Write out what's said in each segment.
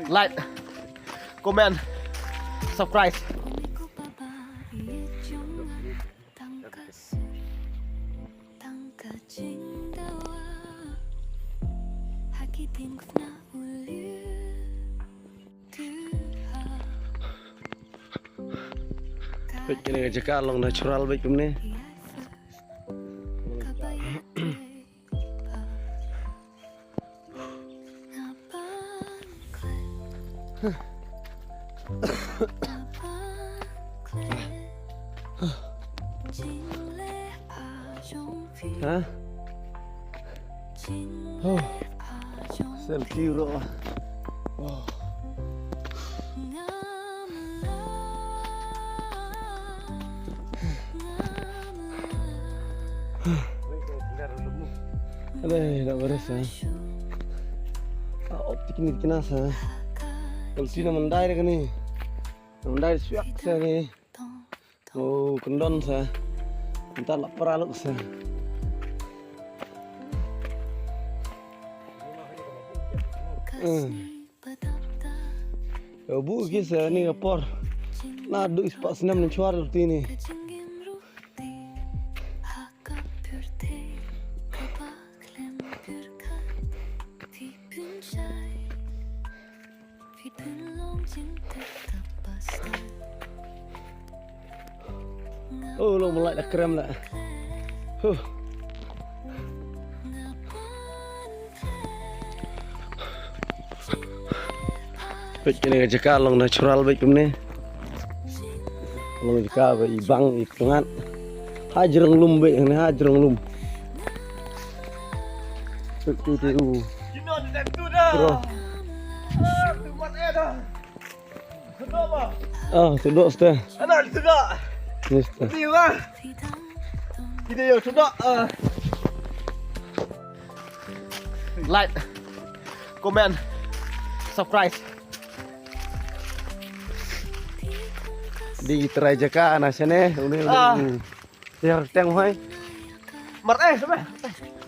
like, comment, subscribe. Baik ini aja long natural baik ini. Hah? Oh, selfie bro. Oh. Aduh, tak beres ya. Optik ini kenasa. Kalau sini mendai kan nih, mendai suak saya nih. Oh, kendon saya. Entar lah peraluk saya. Ya bu, kisah ni apor. Nadu ispak senam ni cuar seperti ini. Oh, lo mulai dah krem lah. Baik ini aja long natural baik ini. Long jika baik ibang ikangan. Hajarang lum baik ini hajarang lum. Baik tu. Cina di tu dah. Bro. Tempat dah. Sudah apa? Ah, sudah sudah. Anak sudah. Sudah. Tiba. Kita yang sudah. Like, comment, subscribe. Di teraja ka anasnya nih, udah. Ya teng hai. Mar sama.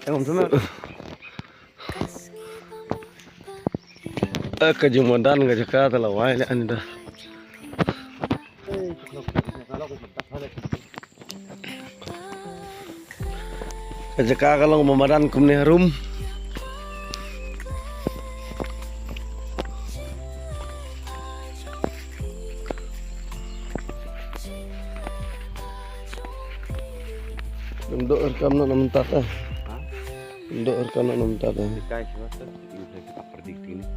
Tengom sama. Kejumadan nggak jaka telah wai anda. Jaka kalau memadan kumni harum. Untuk rekam nak mentat ah. Untuk rekam nak mentat ah. Guys, what's up? Ini kita prediksi nih.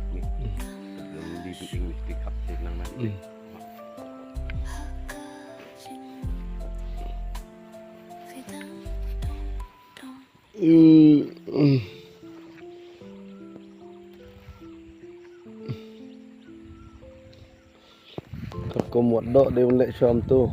Sebelum di English di kapten nang nanti. Aku muat dok dia melek syam tu.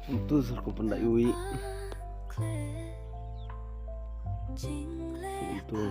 Itu aku pendak Yui. Itu.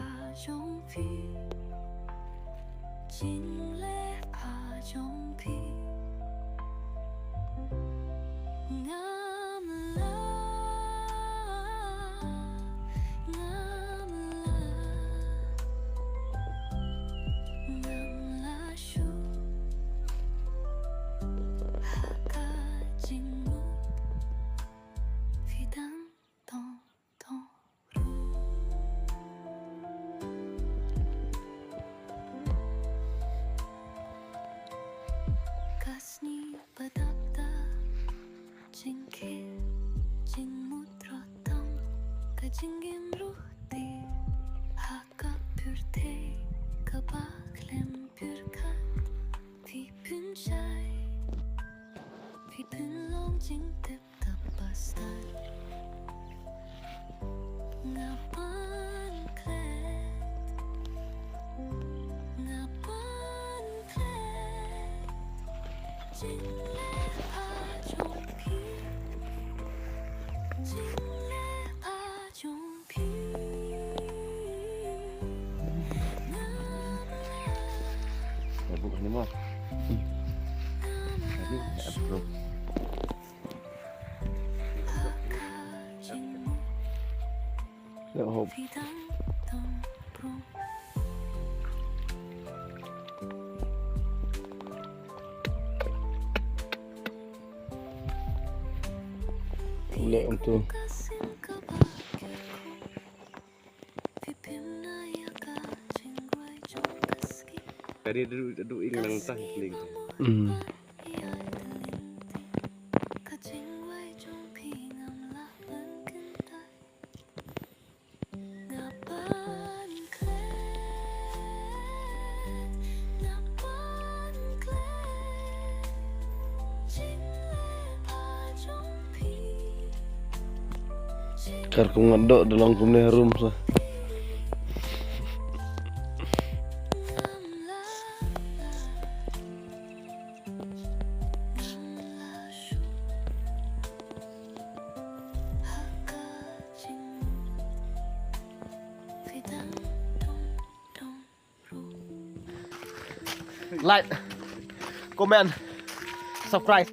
Ngapa Ya bu, ini mau. Tadi nggak bro. Ya hop. Boleh untuk Tadi duduk ingin tah ling. Kar ku ngadok dalam kumne room sa. Like, comment, subscribe.